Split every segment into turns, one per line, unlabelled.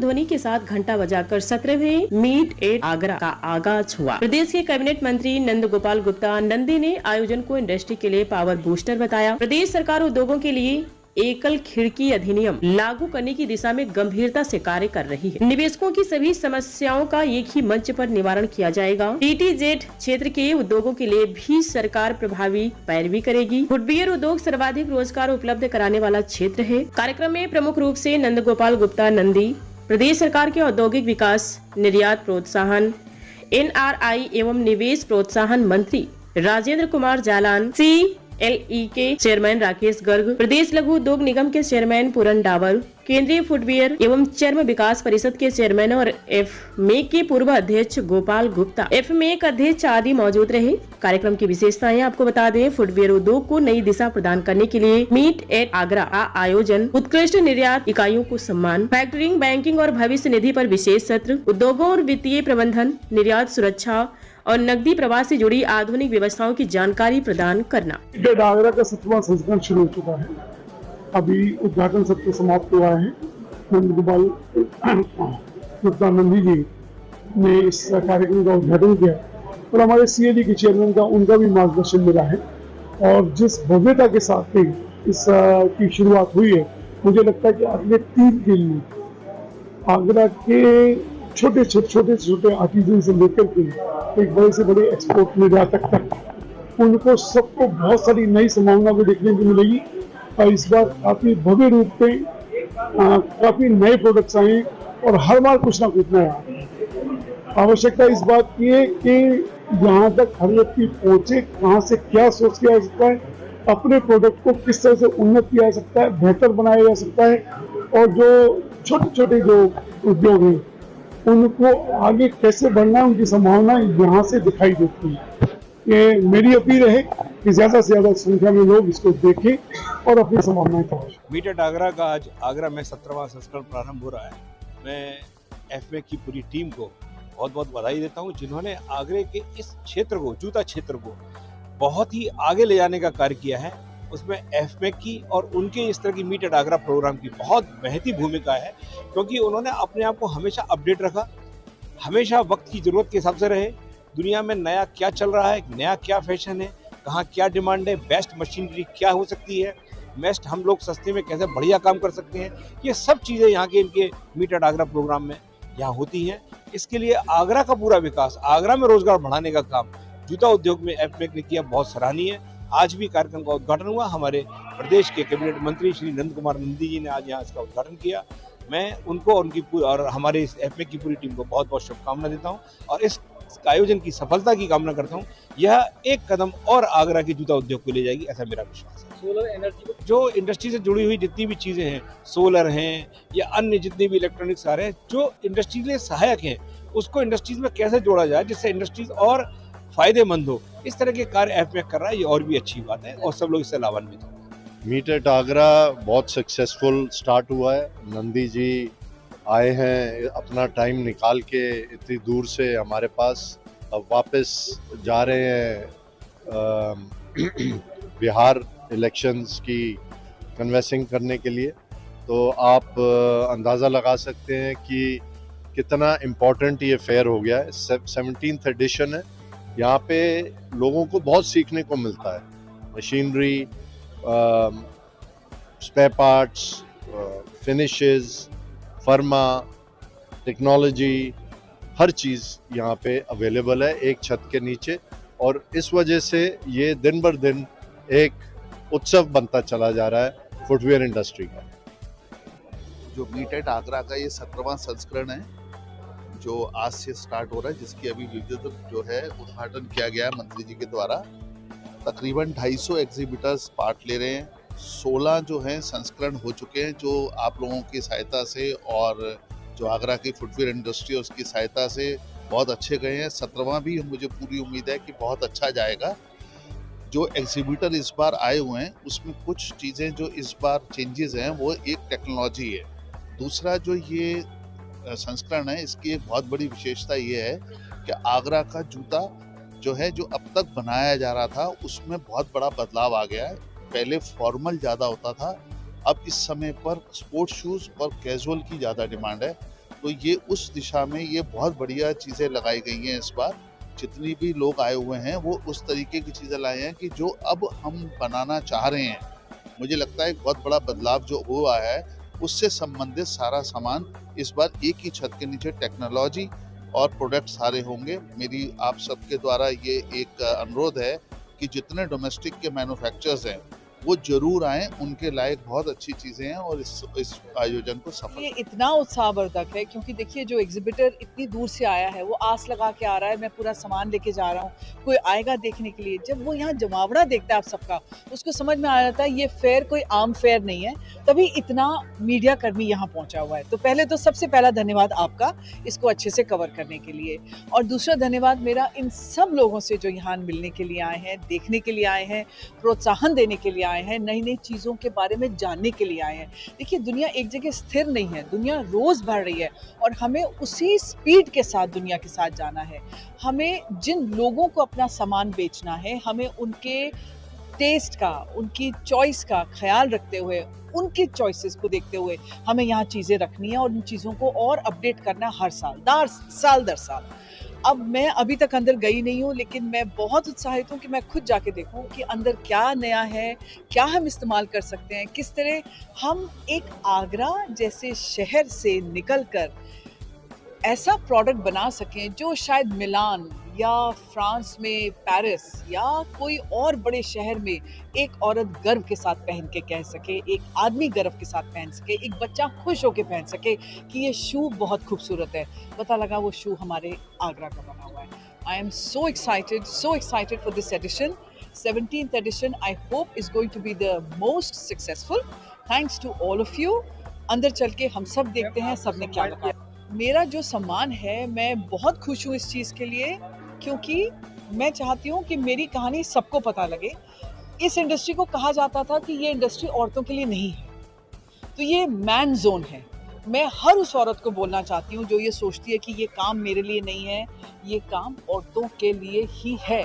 ध्वनि के साथ घंटा बजाकर 17वें मीट एट आगरा का आगाज हुआ। प्रदेश के कैबिनेट मंत्री नंद गोपाल गुप्ता नंदी ने आयोजन को इंडस्ट्री के लिए पावर बूस्टर बताया। प्रदेश सरकार उद्योगों के लिए एकल खिड़की अधिनियम लागू करने की दिशा में गंभीरता से कार्य कर रही है। निवेशकों की सभी समस्याओं का एक ही मंच पर निवारण किया जाएगा। टीटीजेड क्षेत्र के उद्योगों के लिए भी सरकार प्रभावी पैरवी करेगी। फुटवियर उद्योग सर्वाधिक रोजगार उपलब्ध कराने वाला क्षेत्र है। कार्यक्रम में प्रमुख रूप से नंद गोपाल गुप्ता नंदी, प्रदेश सरकार के औद्योगिक विकास, निर्यात प्रोत्साहन, NRI एवं निवेश प्रोत्साहन मंत्री राजेंद्र कुमार जालान, CLE के चेयरमैन राकेश गर्ग, प्रदेश लघु उद्योग निगम के चेयरमैन पूरन डावर, केंद्रीय फुटवियर एवं चर्म विकास परिषद के चेयरमैन और FME के पूर्व अध्यक्ष गोपाल गुप्ता, FME अध्यक्ष आदि मौजूद रहे। कार्यक्रम की विशेषताएं आपको बता दें। फुटवियर उद्योग को नई दिशा प्रदान करने के लिए मीट एट आगरा का आयोजन, उत्कृष्ट निर्यात इकाइयों को सम्मान, फैक्टरिंग, बैंकिंग और भविष्य निधि पर विशेष सत्र, उद्योगों और वित्तीय प्रबंधन, निर्यात सुरक्षा और नकदी प्रवाह से जुड़ी आधुनिक व्यवस्थाओं की जानकारी प्रदान करना।
आगरा का 7वां संस्करण शुरू हो चुका है। अभी उद्घाटन सत्र समाप्त हुआ है। नंद गोपाल गुप्ता नंदी जी ने इस कार्यक्रम का उद्घाटन किया और हमारे CLE के चेयरमैन का उनका भी मार्गदर्शन मिला है। और जिस भव्यता के साथ इस की शुरुआत हुई है, मुझे लगता है कि अगले 3 दिन में आगरा के छोटे आर्टिजन से लेकर के एक बड़े से बड़े एक्सपोर्ट निर्यातक तक उनको सबको बहुत सारी नई संभावना भी देखने को मिलेगी। और इस बार काफी भव्य रूप पे काफी नए प्रोडक्ट्स आए और हर बार कुछ ना कुछ नया। आवश्यकता इस बात की है कि यहाँ तक हर व्यक्ति पहुंचे, कहाँ से क्या सोच किया जा सकता है, अपने प्रोडक्ट को किस तरह से उन्नत किया जा सकता है, बेहतर बनाया जा सकता है, और जो छोटे जो उद्योग हैं उनको आगे कैसे बढ़ना है, उनकी संभावना यहाँ से दिखाई देती है। ये मेरी अपील है कि ज्यादा से ज्यादा संख्या में लोग इसको देखें और अपनी संभावनाएं तलाशें।
मीट एट आगरा का आज आगरा में 17वां संस्करण प्रारंभ हो रहा है। मैं FME की पूरी टीम को बहुत बहुत बधाई देता हूँ, जिन्होंने आगरे के इस क्षेत्र को, जूता क्षेत्र को बहुत ही आगे ले जाने का कार्य किया है। उसमें FME की और उनके इस तरह की मीट एट आगरा प्रोग्राम की बहुत महती भूमिका है, क्योंकि उन्होंने अपने आप को हमेशा अपडेट रखा, हमेशा वक्त की जरूरत के हिसाब से रहे। दुनिया में नया क्या चल रहा है, नया क्या फैशन है, कहाँ क्या डिमांड है, बेस्ट मशीनरी क्या हो सकती है, बेस्ट हम लोग सस्ते में कैसे बढ़िया काम कर सकते हैं, ये सब चीज़ें यहाँ के इनके मीट एट आगरा प्रोग्राम में यहाँ होती हैं। इसके लिए आगरा का पूरा विकास, आगरा में रोजगार बढ़ाने का काम जूता उद्योग में FME ने किया, बहुत सराहनीय है। आज भी कार्यक्रम का उद्घाटन हुआ। हमारे प्रदेश के कैबिनेट मंत्री श्री नंद कुमार नंदी जी ने आज यहाँ इसका उद्घाटन किया। मैं उनको और हमारे इस FME की पूरी टीम को बहुत बहुत शुभकामना देता हूँ और इस आयोजन की सफलता की कामना करता हूँ। यह एक कदम और आगरा के जूता उद्योग को ले जाएगी, ऐसा मेरा विश्वास है।
सोलर एनर्जी,
जो इंडस्ट्री से जुड़ी हुई जितनी भी चीज़ें हैं, सोलर हैं या अन्य जितनी भी इलेक्ट्रॉनिक्स आ रहे हैं, जो इंडस्ट्री के लिए सहायक हैं, उसको इंडस्ट्रीज में कैसे जोड़ा जाए जिससे इंडस्ट्रीज और फायदेमंद हो, इस तरह के कार्य FME कर रहा है। ये और भी अच्छी बात है और सब लोग इससे लाभान्वित होंगे।
मीट एट आगरा बहुत सक्सेसफुल स्टार्ट हुआ है। नंदी जी आए हैं अपना टाइम निकाल के इतनी दूर से हमारे पास, अब वापस जा रहे हैं बिहार इलेक्शंस की कन्वेंसिंग करने के लिए। तो आप अंदाज़ा लगा सकते हैं कि कितना इम्पोर्टेंट ये फेयर हो गया है। 17th एडिशन है। यहाँ पे लोगों को बहुत सीखने को मिलता है, मशीनरी, स्पेयर पार्ट्स, फिनिशेस, फर्मा, टेक्नोलॉजी, हर चीज़ यहाँ पे अवेलेबल है एक छत के नीचे। और इस वजह से ये दिन बर दिन एक उत्सव बनता चला जा रहा है फुटवियर इंडस्ट्री का।
जो मीट एट आगरा का ये 17वां संस्करण है जो आज से स्टार्ट हो रहा है, जिसकी अभी विद्युत जो है उद्घाटन किया गया है मंत्री जी के द्वारा। तकरीबन 250 एग्जीबिटर्स पार्ट ले रहे हैं। 16 जो हैं संस्करण हो चुके हैं, जो आप लोगों की सहायता से और जो आगरा की फुटवियर इंडस्ट्री है उसकी सहायता से बहुत अच्छे गए हैं। 17वां भी मुझे पूरी उम्मीद है कि बहुत अच्छा जाएगा। जो एग्जीबिटर इस बार आए हुए हैं उसमें कुछ चीज़ें जो इस बार चेंजेस हैं वो एक टेक्नोलॉजी है। दूसरा जो ये संस्करण है इसकी एक बहुत बड़ी विशेषता ये है कि आगरा का जूता जो है जो अब तक बनाया जा रहा था उसमें बहुत बड़ा बदलाव आ गया है। पहले फॉर्मल ज़्यादा होता था, अब इस समय पर स्पोर्ट्स शूज़ और कैजुअल की ज़्यादा डिमांड है। तो ये उस दिशा में ये बहुत बढ़िया चीज़ें लगाई गई हैं इस बार। जितनी भी लोग आए हुए हैं वो उस तरीके की चीज़ें लाए हैं कि जो अब हम बनाना चाह रहे हैं। मुझे लगता है एक बहुत बड़ा बदलाव जो हुआ है उससे संबंधित सारा सामान इस बार एक ही छत के नीचे टेक्नोलॉजी और प्रोडक्ट सारे होंगे। मेरी आप सबके द्वारा ये एक अनुरोध है कि जितने डोमेस्टिक के मैन्युफैक्चरर्स हैं वो जरूर आएं, उनके लायक बहुत अच्छी चीजें हैं और इस आयोजन को सफल
ये इतना उत्साहवर्धक है क्योंकि देखिए जो एग्जिबिटर इतनी दूर से आया है वो आस लगा के आ रहा है मैं पूरा सामान लेके जा रहा हूँ, कोई आएगा देखने के लिए। जब वो यहाँ जमावड़ा देखता है आप सबका, उसको समझ में आ जाता है ये फेयर कोई आम फेयर नहीं है, तभी इतना मीडिया कर्मी यहाँ पहुंचा हुआ है। तो पहले तो सबसे पहला धन्यवाद आपका इसको अच्छे से कवर करने के लिए, और दूसरा धन्यवाद मेरा इन सब लोगों से जो यहाँ मिलने के लिए आए हैं, देखने के लिए आए हैं, प्रोत्साहन देने के लिए आए हैं, नई नई चीज़ों के बारे में जानने के लिए आए हैं। देखिए दुनिया एक जगह स्थिर नहीं है, दुनिया रोज बढ़ रही है और हमें उसी स्पीड के साथ दुनिया के साथ जाना है। हमें जिन लोगों को अपना सामान बेचना है, हमें उनके टेस्ट का, उनकी चॉइस का ख्याल रखते हुए, उनकी चॉइसेस को देखते हुए हमें यहाँ चीज़ें रखनी है और उन चीज़ों को और अपडेट करना हर साल दर साल। अब मैं अभी तक अंदर गई नहीं हूँ, लेकिन मैं बहुत उत्साहित हूँ कि मैं खुद जाके देखूँ कि अंदर क्या नया है, क्या हम इस्तेमाल कर सकते हैं, किस तरह हम एक आगरा जैसे शहर से निकलकर ऐसा प्रोडक्ट बना सकें जो शायद मिलान या फ्रांस में पेरिस या कोई और बड़े शहर में एक औरत गर्व के साथ पहन के कह सके, एक आदमी गर्व के साथ पहन सके, एक बच्चा खुश होकर पहन सके कि ये शू बहुत खूबसूरत है, पता लगा वो शू हमारे आगरा का बना हुआ है। I am so excited for this edition. 17th edition I hope is going to be the most successful. Thanks to all of you. अंदर चल के हम सब देखते हैं सबने क्या लगा। मेरा जो सम्मान है, मैं बहुत खुश हूँ इस चीज़ के लिए, क्योंकि मैं चाहती हूँ कि मेरी कहानी सबको पता लगे। इस इंडस्ट्री को कहा जाता था कि ये इंडस्ट्री औरतों के लिए नहीं है, तो ये मैन जोन है। मैं हर उस औरत को बोलना चाहती हूँ जो ये सोचती है कि ये काम मेरे लिए नहीं है, ये काम औरतों के लिए ही है।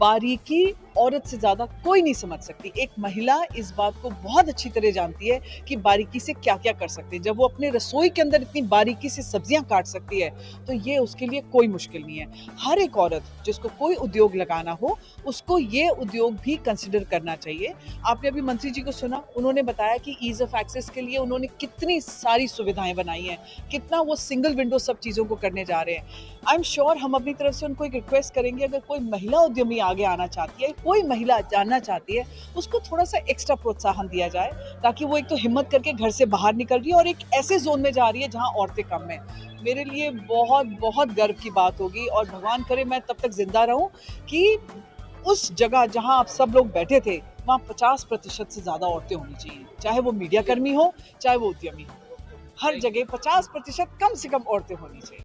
बारीकी औरत से ज़्यादा कोई नहीं समझ सकती। एक महिला इस बात को बहुत अच्छी तरह जानती है कि बारीकी से क्या क्या कर सकते हैं। जब वो अपने रसोई के अंदर इतनी बारीकी से सब्जियां काट सकती है तो ये उसके लिए कोई मुश्किल नहीं है। हर एक औरत जिसको कोई उद्योग लगाना हो उसको ये उद्योग भी कंसिडर करना चाहिए। आपने अभी मंत्री जी को सुना, उन्होंने बताया कि ईज ऑफ एक्सेस के लिए उन्होंने कितनी सारी सुविधाएं बनाई हैं, कितना वो सिंगल विंडो सब चीज़ों को करने जा रहे हैं। आई एम श्योर हम अपनी तरफ से उनको एक रिक्वेस्ट करेंगे, अगर कोई महिला उद्यमी आगे आना चाहती है, कोई महिला जानना चाहती है, उसको थोड़ा सा एक्स्ट्रा प्रोत्साहन दिया जाए, ताकि वो एक तो हिम्मत करके घर से बाहर निकल रही है और एक ऐसे जोन में जा रही है जहां औरतें कम हैं। मेरे लिए बहुत बहुत गर्व की बात होगी और भगवान करे मैं तब तक जिंदा रहूं कि उस जगह जहां आप सब लोग बैठे थे वहां 50% से ज़्यादा औरतें होनी चाहिए, चाहे वो मीडिया कर्मी हो, चाहे वो उद्यमी हो। हर जगह 50% कम से कम औरतें होनी चाहिए।